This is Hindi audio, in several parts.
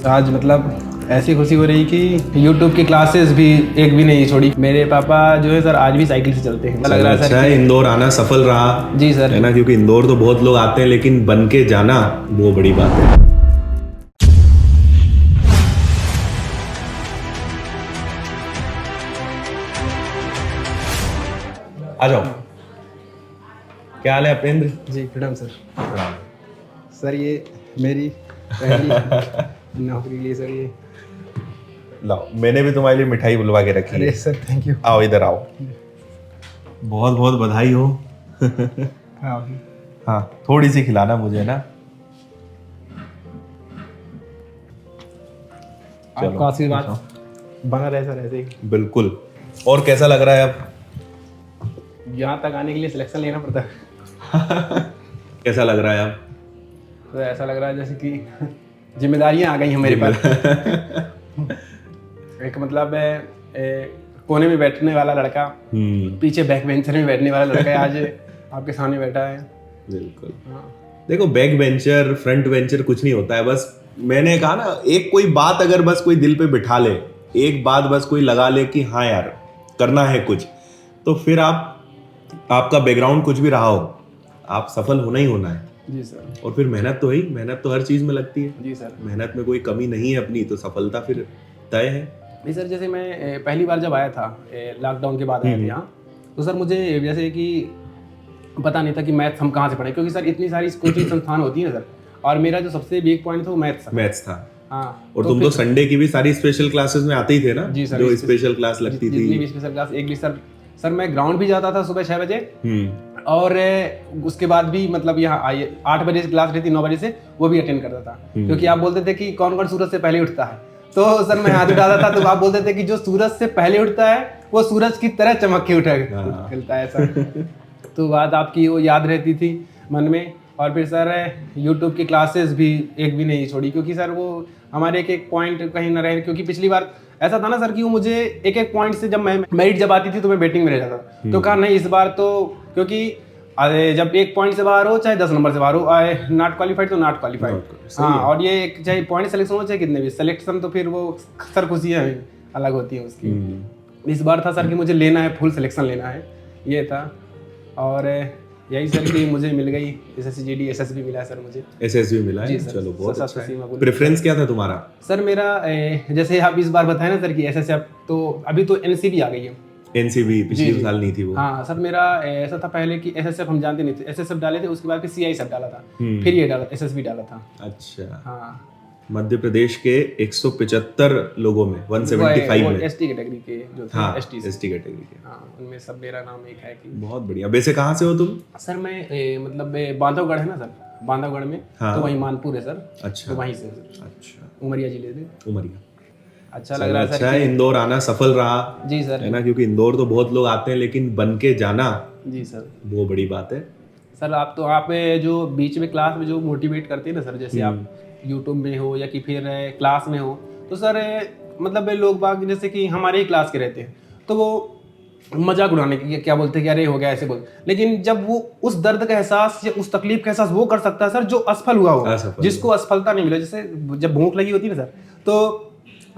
आज मतलब ऐसी खुशी हो रही कि यूट्यूब की क्लासेस भी एक भी नहीं छोड़ी। मेरे पापा जो है सर आज भी साइकिल से चलते हैं। लग रहा है सर अच्छा है, इंदौर आना सफल रहा। जी सर, है ना, क्योंकि इंदौर तो बहुत लोग आते हैं लेकिन बन के जाना वो बड़ी बात है। आ जाओ। क्या हाल है अपेंद्र? जी प्रणाम सर। सर ये मेरी पहली नौकरी ली सर ये। लाओ, मैंने भी तुम्हारे लिए मिठाई बुलवा के रखी अरे है। Sir thank you. आओ इधर आओ, बहुत बहुत बधाई हो। हाँ, थोड़ी सी खिलाना मुझे ना। आपका आशीर्वाद बना रहे सर ऐसे ही। बिल्कुल। और कैसा लग रहा है अब? यहाँ तक आने के लिए सिलेक्शन लेना पड़ता है। कैसा लग रहा है अब? तो ऐसा लग रहा है जैसे कि जिम्मेदारियां आ गई हैं मेरे पास। एक मतलब कोने में बैठने वाला लड़का, पीछे बैक बेंचर में बैठने वाला लड़का आज आपके सामने बैठा है। बिल्कुल। देखो, बैक बेंचर फ्रंट बेंचर कुछ नहीं होता है। बस मैंने कहा ना, एक कोई बात अगर बस कोई दिल पे बिठा ले, एक बात बस कोई लगा ले कि हाँ यार करना है कुछ, तो फिर आपका बैकग्राउंड कुछ भी रहा हो, आप सफल होना ही होना है। जी सर। और फिर मेहनत तो है, मेहनत तो हर चीज में लगती है। जी सर। मेहनत में कोई कमी नहीं है अपनी, तो सफलता फिर तय है। नहीं सर, जैसे मैं पहली बार जब आया था लॉकडाउन के बाद आया था यहाँ, तो सर मुझे जैसे कि पता नहीं था कि मैथ्स हम कहाँ से पढ़ें, क्योंकि सर इतनी सारी कोचिंग संस्थान होती है सर, और मेरा जो सबसे वीक पॉइंट था वो मैथ्स था। हाँ, और तुम तो संडे की भी सारी स्पेशल क्लासेस में आते ही थे ना? जी सर, जो स्पेशल क्लास लगती थी, जितनी भी स्पेशल क्लास एक भी सर मैं ग्राउंड भी जाता था सुबह 6 बजे, और उसके बाद भी मतलब यहाँ आइए 8 बजे से क्लास रहती, 9 बजे से वो भी अटेंड करता था। क्योंकि आप बोलते थे कि कौन कौन सूरज से पहले उठता है, तो सर मैं हाथ उठाता था, तो आप बोलते थे कि जो सूरज से पहले उठता है वो सूरज की तरह चमक के खिलता है सर। तो बात आपकी वो याद रहती थी मन में। और फिर सर यूट्यूब की क्लासेस भी एक भी नहीं छोड़ी, क्योंकि सर वो हमारे एक पॉइंट कहीं ना रहे। क्योंकि पिछली बार ऐसा था ना सर कि वो मुझे एक पॉइंट से जब मैं मेरिट जब आती थी तो मैं बैटिंग में रह जाता था। तो कहा नहीं इस बार तो, क्योंकि जब एक पॉइंट से बाहर हो चाहे 10 नंबर से बाहर हो, नॉट क्वालिफाइड तो नॉट क्वालिफाइड। हाँ, और ये चाहे पॉइंट सिलेक्शन हो चाहे कितने भी सिलेक्शन, तो फिर वो सर खुशियाँ अलग होती है उसकी। इस बार था सर कि मुझे लेना है, फुल सिलेक्शन लेना है, ये था। और यही सर कि मुझे मिल गई SSGD SSB मिला है सर मुझे। SSB मिला है, चलो बहुत अच्छा है। प्रेफरेंस क्या था तुम्हारा? सर मेरा जैसे आप इस बार बताए ना सर कि SSF, तो अभी तो NCB आ गई है। NCB पिछले साल नहीं थी वो। हाँ सर, मेरा ऐसा था पहले कि SSF हम जानते नहीं थे, SSF डाले थे, उसके बाद फिर CI डाला था, फिर ये डाला SSB डाला था। अच्छा। हाँ, मध्य प्रदेश के 175 लोगों में 175 में ST कैटेगरी के जो थे। हाँ, ST कैटेगरी के। हाँ, उनमें सब मेरा नाम एक है कि। बहुत बढ़िया। वैसे कहाँ से हो तुम? सर मैं मतलब बांधवगढ़ है ना सर, बांधवगढ़ में। हाँ। तो वहीं मानपुर है सर। अच्छा, तो वहीं से सर। अच्छा, उमरिया जिले से। उमरिया। अच्छा लग रहा है सर। अच्छा है, इंदौर आना सफल रहा। जी सर। है ना, क्योंकि इंदौर तो बहुत लोग आते हैं लेकिन बन के जाना, जी सर, वो बड़ी बात है। सर आप जो बीच में क्लास में जो मोटिवेट करते हैं ना सर, जैसे आप यूट्यूब में हो या कि फिर क्लास में हो, तो सर मतलब लोग बाग जैसे कि हमारे ही क्लास के रहते हैं, तो वो मजाक उड़ाने की क्या बोलते हैं कि अरे हो गया ऐसे बोल। लेकिन जब वो उस दर्द का एहसास या उस तकलीफ का एहसास वो कर सकता है सर जो असफल हुआ हो, जिसको असफलता नहीं मिला। जैसे जब भूख लगी होती है ना सर, तो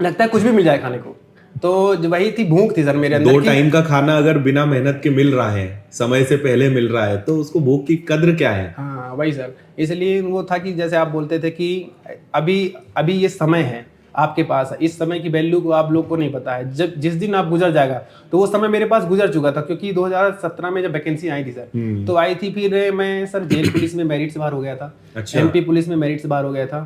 लगता है कुछ भी मिल जाए खाने को, तो वही थी भूख थी सर मेरे अंदर। 2 टाइम का खाना अगर बिना मेहनत के मिल रहा है, समय से पहले मिल रहा है, तो उसको भूख की कद्र क्या है। हाँ वही सर, इसलिए वो था कि जैसे आप बोलते थे कि अभी ये समय है आपके पास है, इस समय की वैल्यू को आप लोग को नहीं पता है। जब जिस दिन आप गुजर जाएगा, तो वो समय मेरे पास गुजर चुका था। क्योंकि 2017 में जब वैकेंसी आई थी सर, तो आई थी, फिर मैं सर जेल पुलिस में मेरिट से बाहर हो गया था। अच्छा। MP पुलिस में मेरिट से बाहर हो गया था।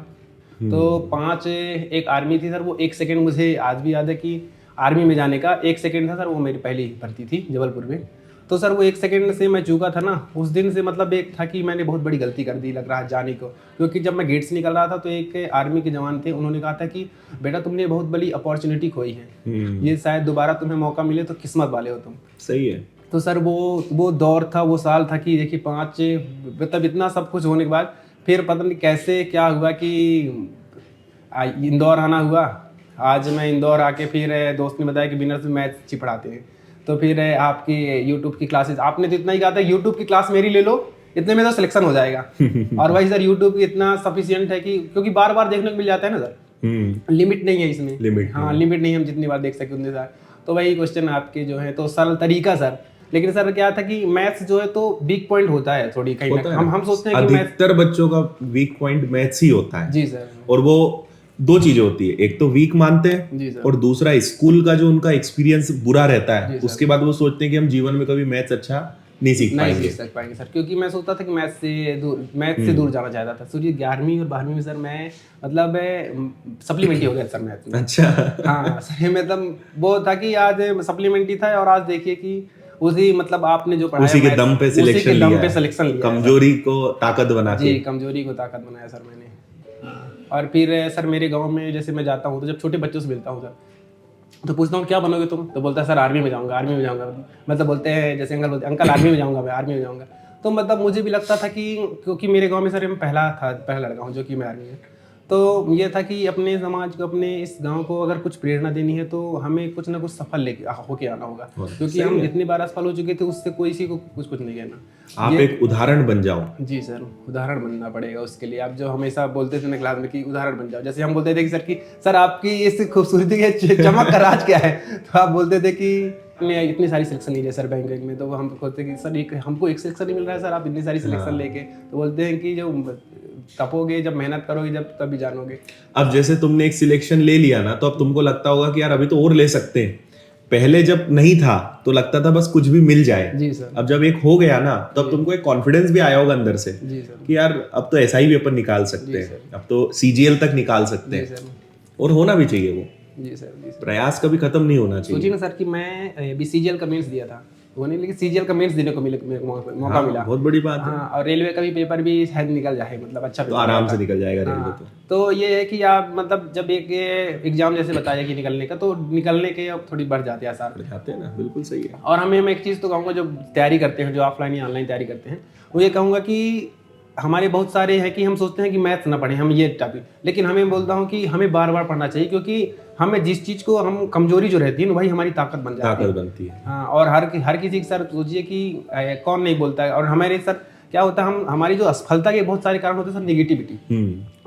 तो 5 एक आर्मी थी सर, वो 1 सेकेंड मुझे आज भी याद है कि आर्मी में जाने का 1 सेकेंड था सर, वो मेरी पहली भर्ती थी जबलपुर में। तो सर वो 1 सेकेंड से मैं चूका था ना, उस दिन से मतलब एक था कि मैंने बहुत बड़ी गलती कर दी लग रहा है जाने को। क्योंकि जब मैं गेट से निकल रहा था तो एक आर्मी के जवान थे, उन्होंने कहा था कि बेटा तुमने बहुत बड़ी अपॉर्चुनिटी खोई है, ये शायद दोबारा तुम्हें मौका मिले तो किस्मत वाले हो तुम। सही है। तो सर वो दौर था, वो साल था कि देखिए 5 मतलब इतना सब कुछ होने के बाद फिर पता नहीं कैसे क्या हुआ कि इंदौर आना हुआ। आज मैं इंदौर आके फिर दोस्त ने बताया कि विनर्स में मैथ अच्छी पढ़ाते हैं, तो फिर आपकी यूट्यूब की क्लासेस, आपने तो इतना ही कहा था यूट्यूब की क्लास मेरी ले लो, इतने में तो सिलेक्शन हो जाएगा। और वही सर यूट्यूब इतना सफिशियंट है कि क्योंकि बार बार देखने को मिल जाता है ना सर, लिमिट नहीं है इसमें, लिमिट हाँ लिमिट नहीं, हम जितनी बार देख सके उतने सार। तो वही क्वेश्चन आपके जो है तो सरल तरीका सर, लेकिन सर क्या था कि मैथ्स जो है तो वीक पॉइंट होता है थोड़ी कहीं ना, हम सोचते हैं कि अधिकतर बच्चों का वीक पॉइंट मैथ्स ही होता है। जी सर। और वो दो चीजें होती है, एक तो वीक मानते हैं जी सर। और दूसरा स्कूल का जो उनका एक्सपीरियंस बुरा रहता है, उसके बाद वो सोचते हैं कि हम जीवन में कभी मैथ्स अच्छा नहीं सीख पाएंगे सर। क्योंकि मैं सोचता था कि मैथ्स से दूर जाना चाहता था। सूर्य 11वीं और 12वीं में सर मैं मतलब सप्लीमेंट्री हो गया सर मैथ्स में। अच्छा। हाँ सर, मतलब वो था कि आज सप्लीमेंट्री था और आज देखिए कि उसी मतलब आपने जो पढ़ाया उसी के दम पे सिलेक्शन लिया, कमजोरी को ताकत बना के। जी, कमजोरी को ताकत बनाया सर मैंने। और फिर सर मेरे गांव में जैसे मैं जाता हूँ तो जब छोटे बच्चों से मिलता हूँ सर, तो पूछता हूँ क्या बनोगे तुम, तो बोलता है सर आर्मी में जाऊँगा, आर्मी में जाऊँगा। मतलब बोलते हैं जैसे अंकल बोलते हैं अंकल आर्मी में जाऊँगा, मैं आर्मी में जाऊँगा। तो मतलब मुझे भी लगता था कि क्योंकि मेरे गाँव में सर मैं पहला लड़का हूँ जो कि मैं आर्मी में, तो ये था कि अपने समाज को, अपने इस गांव को अगर कुछ प्रेरणा देनी है तो हमें कुछ ना कुछ सफल लेके होके आना होगा, क्योंकि हम जितनी बार असफल हो चुके थे उससे कोई किसी को कुछ नहीं कहना। आप एक उदाहरण बन जाओ। जी सर, उदाहरण बनना पड़ेगा उसके लिए। आप जो हमेशा बोलते थे ना क्लास में कि उदाहरण बन जाओ, जैसे हम बोलते थे कि सर आपकी इस खूबसूरती के चमक का राज क्या है, तो आप बोलते थे कि इतनी सारी सिलेक्शन लीजिए सर बैंक में। तो हम बोलते कि सर हमको एक सिलेक्शन नहीं मिल रहा है सर, आप इतनी सारी सिलेक्शन लेके। तो बोलते हैं कि जो तपोगे, जब मेहनत करोगे जब तभी जानोगे। अब जैसे तुमने एक सिलेक्शन ले लिया ना, तो अब तुमको लगता होगा कि यार अभी तो और ले सकते हैं। पहले जब नहीं था तो लगता था बस कुछ भी मिल जाए। जी सर। अब जब एक हो गया ना तो अब तुमको एक कॉन्फिडेंस भी आया होगा अंदर से। जी सर। कि यार अब तो SI भी अपन निकाल सकते हैं, अब तो CGL तक निकाल सकते हैं, और होना भी चाहिए वो। जी सर। प्रयास कभी खत्म नहीं होना चाहिए। सोचिए ना सर कि मैं भी CGL का मेंस दिया था, वो नहीं, लेकिन CGL का मेंस देने को मौका मिला। बहुत बड़ी बात है। हाँ, और रेलवे का भी पेपर भी शायद निकल जाए, मतलब अच्छा तो आराम से निकल जाएगा रेलवे। तो ये है कि आप मतलब जब एक एग्जाम जैसे बताया कि निकलने का, तो निकलने के अब थोड़ी बढ़ जाते हैं, आसार बढ़ जाते हैं ना, बिल्कुल सही है। और मैं एक चीज़ तो कहूँगा, जो तैयारी करते हैं, जो ऑफलाइन या ऑनलाइन तैयारी करते हैं, वो ये कहूँगा कि हमारे बहुत सारे हैं कि हम सोचते हैं कि मैथ्स ना पढ़ें हम ये टॉपिक, लेकिन हमें बोलता हूँ कि हमें बार बार पढ़ना चाहिए, क्योंकि हमें जिस चीज़ को हम कमजोरी जो रहती है वही हमारी ताकत बन जाती है। ताकत बनती है। हाँ, और हर किसी के सर सोचिए कि कौन नहीं बोलता है। और हमारे सर क्या होता है, हमारी जो असफलता के बहुत सारे कारण होते हैं सर, निगेटिविटी।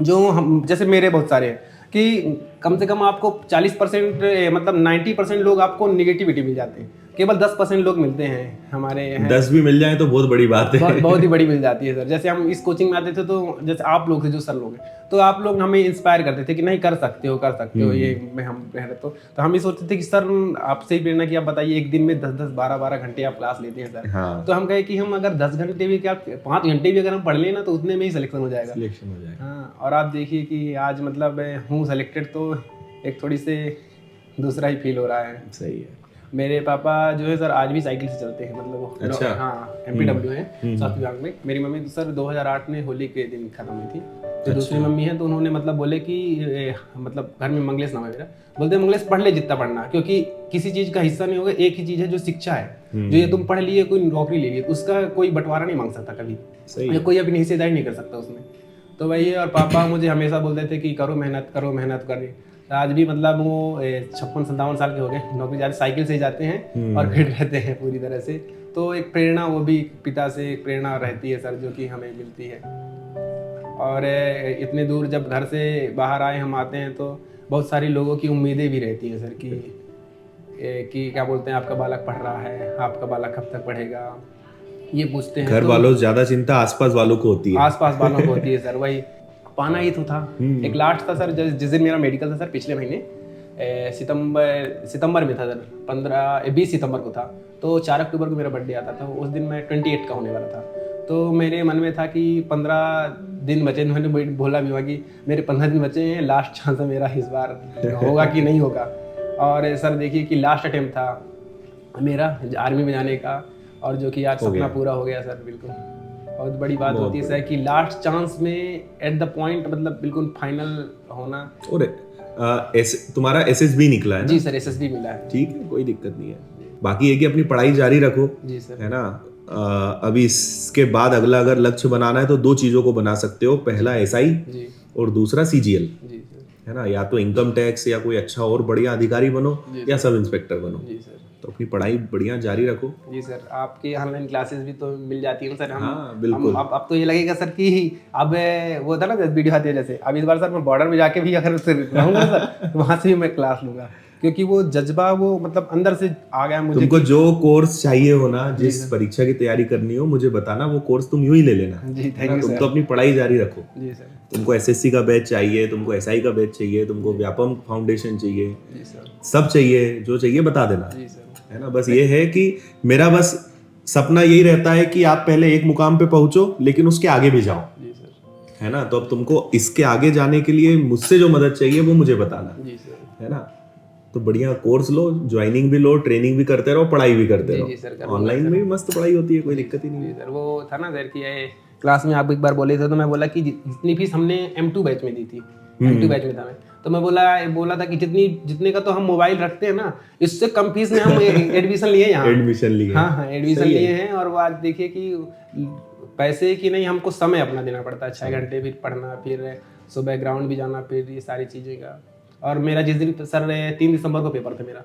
जो हम जैसे मेरे बहुत सारे हैं कि कम से कम आपको 40% मतलब 90% लोग आपको निगेटिविटी मिल जाते हैं, केवल 10% लोग मिलते हैं हमारे। 10 भी मिल जाए तो बहुत बड़ी बात है। बहुत ही बड़ी मिल जाती है सर। जैसे हम इस कोचिंग में आते थे तो जैसे आप लोग थे जो सर लोग हैं, तो आप लोग हमें इंस्पायर करते थे कि नहीं कर सकते हो ये में हम तो हम ये सोचते थे कि सर आपसे ही प्रेरणा की, आप बताइए एक दिन में 10-10 12-12 घंटे आप क्लास लेते हैं सर। हाँ। तो हम कहे कि हम अगर 10 घंटे भी क्या 5 घंटे भी अगर हम पढ़ लें ना, तो उतने में ही सिलेक्शन हो जाएगा। हाँ, और आप देखिए कि आज मतलब हूँ सेलेक्टेड, तो एक थोड़ी से दूसरा ही फील हो रहा है। सही है। मेरे पापा जो है सर आज भी साइकिल से चलते हैं, मतलब अच्छा। हाँ, MPW है स्वास्थ्य विभाग में। मेरी मम्मी तो सर 2008 में होली के दिन खत्म हुई थी। जो दूसरी मम्मी है तो उन्होंने मतलब बोले कि मतलब घर में मंगलेश नाम है मेरा, बोलते हैं मंगलेश पढ़ ले जितना पढ़ना, क्योंकि किसी चीज़ का हिस्सा नहीं होगा, एक ही चीज़ है जो शिक्षा है। जो ये तुम पढ़ लिए, कोई नौकरी ले लिए, उसका कोई बंटवारा नहीं मांग सकता कभी, कोई अपनी हिस्सेदारी नहीं कर सकता उसमें। तो वही है। और पापा मुझे हमेशा बोलते थे कि करो मेहनत कर। आज भी मतलब वो 56-57 साल के हो गए, नौकरी जाते साइकिल से ही जाते हैं और फिट रहते हैं पूरी तरह से। तो एक प्रेरणा, वो भी पिता से एक प्रेरणा रहती है सर, जो कि हमें मिलती है। और इतने दूर जब घर से बाहर आए हम आते हैं, तो बहुत सारी लोगों की उम्मीदें भी रहती हैं सर कि क्या बोलते हैं, आपका बालक पढ़ रहा है, आपका बालक कब तक पढ़ेगा, ये पूछते हैं। घर वालों से ज्यादा चिंता आसपास वालों को होती है। आसपास वालों को होती है सर। वही पाना ही तो था। एक लास्ट था सर, जिस दिन मेरा मेडिकल था सर, पिछले महीने सितंबर में था सर, 20 सितंबर को था। तो 4 अक्टूबर को मेरा बर्थडे आता था, उस दिन मैं 28 का होने वाला था। तो मेरे मन में था कि 15 दिन बचे, मैंने बोला भी हुआ कि मेरे 15 दिन बचे हैं, लास्ट चांस है मेरा इस बार, होगा कि नहीं होगा। और सर देखिए कि लास्ट अटेम्प्ट था मेरा आर्मी में जाने का, और जो कि आज सपना पूरा हो गया सर। बिल्कुल बहुत बड़ी बात होती है सर कि लास्ट चांस में एट द पॉइंट, मतलब बिल्कुल फाइनल होना। और तुम्हारा SSB निकला है ना? जी सर, SSB मिला है। ठीक है, कोई दिक्कत नहीं है। बाकी है कि अपनी पढ़ाई जारी रखो। जी सर। है ना? अभी इसके बाद अगला अगर लक्ष्य बनाना है तो 2 चीजों को बना सकते हो, पहला SI और दूसरा CGL। जी सर। है ना? या तो इनकम टैक्स या कोई अच्छा और बढ़िया अधिकारी बनो, या सब इंस्पेक्टर बनो। जी सर। तो अपनी पढ़ाई बढ़िया जारी रखो। जी सर, आपकी ऑनलाइन क्लासेस भी तो मिल जाती है सर। हाँ, बिल्कुल। अब तो ये लगेगा सर कि अब वो था ना वीडियो आती है जैसे, अब इस बार सर मैं बॉर्डर में जाके भी अगर रहूँगा सर वहाँ से भी मैं क्लास लूँगा, क्योंकि वो जज्बा वो मतलब अंदर से आ गया मुझे। तुमको जो कोर्स चाहिए हो ना, जिस परीक्षा की तैयारी करनी हो, मुझे बताना, वो कोर्स तुम यूं ही ले लेना। जी थैंक यू तुम सर। तो अपनी पढ़ाई जारी रखो। जी सर। तुमको एसएससी का बैच चाहिए, तुमको एसआई का बैच चाहिए, तुमको व्यापम फाउंडेशन चाहिए, जी सर। सब चाहिए, जो चाहिए बता देना। जी सर। है ना, बस ये है कि मेरा बस सपना यही रहता है कि आप पहले एक मुकाम पे पहुंचो, लेकिन उसके आगे भी जाओ। जी सर। है ना, तो अब तुमको इसके आगे जाने के लिए मुझसे जो मदद चाहिए वो मुझे बताना। जी सर। है ना, तो बढ़िया कोर्स लो, ज्वाइनिंग भी लो, ट्रेनिंग भी करते रहो, पढ़ाई भी करते जी सर, रहो। ऑनलाइन में भी मस्त पढ़ाई होती है, कोई दिक्कत ही नहीं है। जी सर, वो था ना सर कि ये क्लास में आप एक बार बोले थे तो मैं बोला कि जितनी फीस हमने M2 बैच में दी थी, M2 बैच में था मैं, तो मैं बोला था कि जितने का तो हम मोबाइल रखते हैं ना, इससे कम फीस में हम एडमिशन लिए यहाँ। एडमिशन लिए। हाँ, एडमिशन लिए हैं। और वो आज देखिए कि पैसे की नहीं, हमको समय अपना देना पड़ता है, 6 घंटे फिर पढ़ना, फिर सुबह ग्राउंड भी जाना, फिर ये सारी चीज़ें का। और मेरा जिस दिन सर 3 दिसंबर को पेपर था मेरा,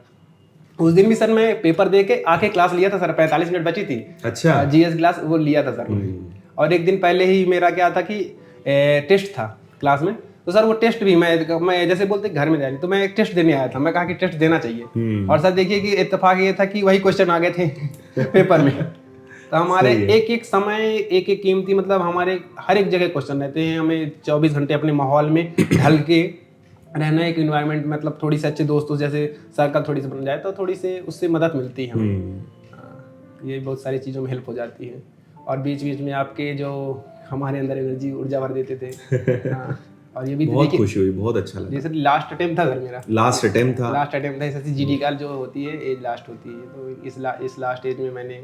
उस दिन भी सर मैं पेपर दे के आके क्लास लिया था सर, 45 मिनट बची थी। अच्छा। GS क्लास वो लिया था सर मैं। और एक दिन पहले ही मेरा क्या था कि टेस्ट था क्लास में, तो सर वो टेस्ट भी मैं जैसे बोलते घर में जा रही, तो मैं एक टेस्ट देने आया था। मैं कहा कि टेस्ट देना चाहिए, और सर देखिए कि इत्तेफाक ये था कि वही क्वेश्चन आ गए थे पेपर में। तो हमारे एक एक समय, एक एक कीमती, मतलब हमारे हर एक जगह क्वेश्चन रहते हैं। हमें 24 घंटे अपने माहौल में ढल के रहना, एक इन्वायरमेंट, मतलब थोड़ी से अच्छे दोस्तों जैसे सर्कल थोड़ी सी बन जाए तो थोड़ी से उससे मदद मिलती है हमें। ये बहुत सारी चीज़ों में हेल्प हो जाती है। और बीच बीच में आपके जो हमारे अंदर एनर्जी, ऊर्जा भर देते थे। हाँ, और ये भी बहुत खुशी हुई, बहुत अच्छा लगा। जैसे लास्ट अटेम्प्ट था सर मेरा, लास्ट अटेम्प्ट था SSC-GD का जो होती है एज लास्ट होती है, तो इस लास्ट एज में मैंने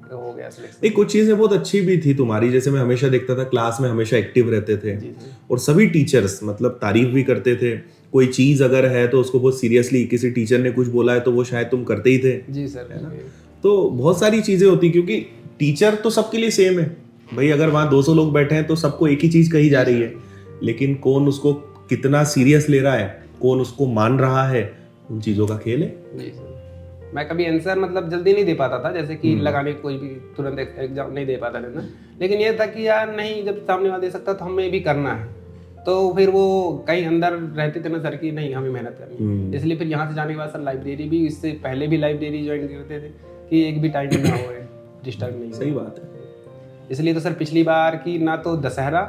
हो गया सिलेक्शन। एक कुछ चीजें बहुत अच्छी भी थी तुम्हारी, जैसे मैं हमेशा देखता था क्लास में हमेशा एक्टिव रहते थे, और सभी टीचर्स मतलब तारीफ भी करते थे। कोई चीज अगर है तो उसको बहुत सीरियसली, किसी टीचर ने कुछ बोला है तो वो शायद तुम करते ही थे। जी सर, है ना। तो बहुत सारी चीजें होती, क्योंकि टीचर तो सबके लिए सेम है भाई। अगर वहाँ 200 लोग बैठे हैं तो सबको एक ही चीज कही जा रही है, लेकिन कौन उसको कितना सीरियस ले रहा है, कौन उसको मान रहा है, उन चीजों का खेल है। जी सर, मैं कभी आंसर मतलब जल्दी नहीं दे पाता था, जैसे कि लगाने कोई भी तुरंत एग्जाम नहीं दे पाता था ना, लेकिन ये था कि यार नहीं, जब सामने वाला दे सकता तो हमें भी करना है। तो फिर वो कहीं अंदर रहते थे ना सर कि नहीं, हमें मेहनत करनी है। इसलिए फिर यहाँ से जाने के बाद सर लाइब्रेरी भी, इससे पहले भी लाइब्रेरी ज्वाइन करते थे कि एक भी टाइम ना हो डिस्टर्ब नहीं। सही बात है। इसलिए तो सर पिछली बार की ना तो दशहरा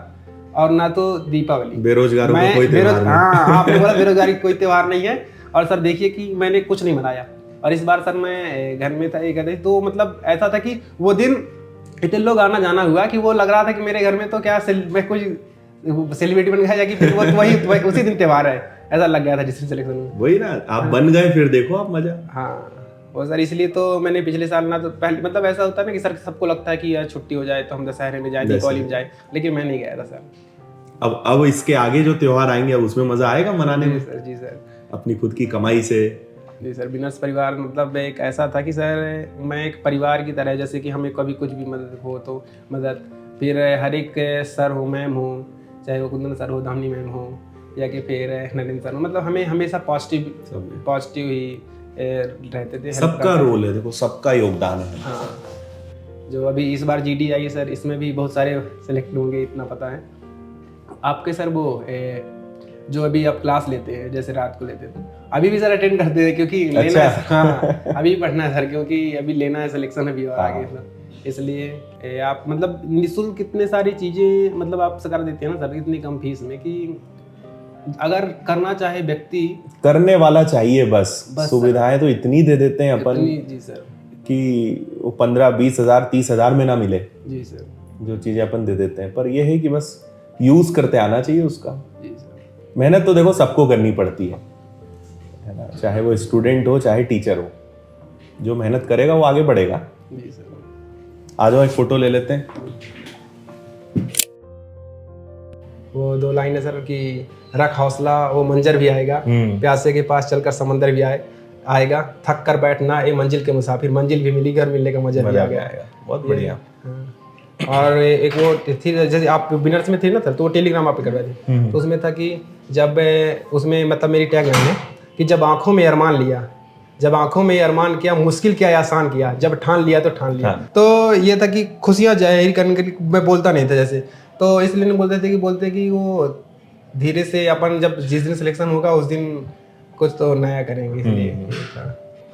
और ना तो दीपावली, बेरोजगारों का कोई त्योहार नहीं। हाँ, आपने बोला बेरोजगारी कोई त्योहार नहीं है। और सर देखिए कि मैंने कुछ नहीं मनाया, और इस बार सर मैं घर में था एक दिन, तो मतलब ऐसा था कि वो दिन इतने लोग आना जाना हुआ कि वो लग रहा था कि मेरे घर में तो क्या मैं कुछ सेलिब्रिटी बन गया, कि फिर वो वही उसी दिन त्योहार है, ऐसा लग गया था डिस्ट्रिक्ट सिलेक्शन में। वही ना, आप बन गए, फिर देखो आप मजा। हाँ, और सर इसलिए तो मैंने पिछले साल ना तो पहले, मतलब ऐसा होता है ना कि सर सबको लगता है कि यार छुट्टी हो जाए तो हम दशहरे में जाए, दीपावली में जाए, लेकिन मैं नहीं गया था सर। अब इसके आगे जो त्योहार आएंगे अब उसमें मजा आएगा मनाने में। सर जी सर, अपनी खुद की कमाई से। जी सर, बिनर्स परिवार मतलब एक ऐसा था कि सर मैं एक परिवार की तरह, जैसे कि हमें कभी कुछ भी मदद हो तो मदद, फिर हर एक सर हो, मैम हो, चाहे वो कुंदन सर हो, धामनी मैम हो, या कि फिर नरेंद्र सर हो, मतलब हमें हमेशा पॉजिटिव ही रहते थे। सबका रोल है, देखो सबका योगदान है। हाँ, जो अभी इस बार GD आई सर, इसमें भी बहुत सारे सेलेक्ट होंगे, इतना पता है आपके सर। वो जो अभी आप क्लास लेते हैं, जैसे रात को लेते थे, अभी भी सर अटेंड करते हैं, क्योंकि लेना है। हाँ, अभी पढ़ना है सर, क्योंकि अभी लेना है सिलेक्शन अभी और आगे सर, इसलिए आप मतलब निःशुल्क कितने सारी चीज़ें मतलब आप कर देते हैं ना सर, इतनी कम फीस में, कि अगर करना चाहे व्यक्ति, करने वाला चाहिए बस सुविधाएं तो इतनी दे देते हैं अपन। जी सर, कि वो 15-20 हज़ार 30 हज़ार में ना मिले। जी सर, जो चीजें अपन दे देते हैं, पर ये है कि बस यूज करते आना चाहिए उसका। जी सर, मेहनत तो देखो सबको करनी पड़ती है ना, चाहे वो स्टूडेंट हो चाहे टीचर हो, जो मेहनत करेगा वो आगे बढ़ेगा। जी सर। आ जाओ एक फोटो ले लेते हैं। वो 2 लाइन है सर कि रख हौसला वो मंजर भी आएगा, प्यासे के पास चलकर समंदर भी आएगा, थक कर बैठना ए मंजिल के मुसाफिर, मंजिल भी मिलेगी और मिलने का मजा भी आ गया। बहुत बढ़िया। और एक वो थी, जैसे आप विनर्स में थे ना सर, तो वो टेलीग्राम आप करवाए थे, तो उसमें था कि जब उसमें मतलब मेरी टैग लाइन है कि जब आंखों में अरमान लिया जब आंखों में ये अरमान किया, मुश्किल किया या आसान किया, जब ठान लिया तो ठान लिया। हाँ। तो ये था कि खुशियां जाहिर करने के लिए मैं बोलता नहीं था जैसे, तो इसलिए नहीं बोलते कि वो धीरे से अपन जब जिस दिन सिलेक्शन होगा उस दिन कुछ तो नया करेंगे, इसलिए।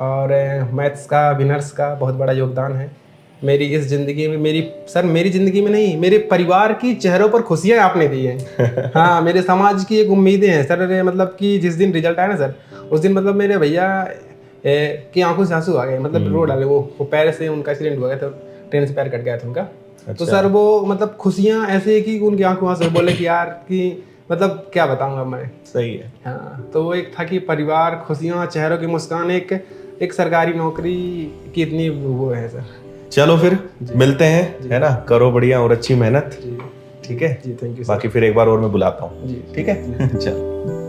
और मैथ्स का विनर्स का बहुत बड़ा योगदान है मेरी इस ज़िंदगी में। मेरी ज़िंदगी में नहीं, मेरे परिवार की चेहरों पर खुशियाँ आपने दी हैं। हाँ, मेरे समाज की एक उम्मीदें हैं सर। मतलब कि जिस दिन रिजल्ट आया ना सर, उस दिन मतलब मेरे भैया की आंखों से आंसू आ गए। मतलब रो डाले। वो पैर से उनका एक्सीडेंट हुआ गया था, ट्रेन से पैर कट गया था उनका। तो सर वो मतलब खुशियाँ ऐसे कि उनकी आंखों से बोले कि यार कि मतलब क्या बताऊँगा मैं। सही है। हाँ, तो वो एक था कि परिवार, खुशियाँ, चेहरों की मुस्कान, एक सरकारी नौकरी की इतनी वो है सर। चलो फिर मिलते हैं, है ना। करो बढ़िया और अच्छी मेहनत। ठीक है जी, थैंक यू। बाकी फिर एक बार और मैं बुलाता हूँ। जी, ठीक है। चलो।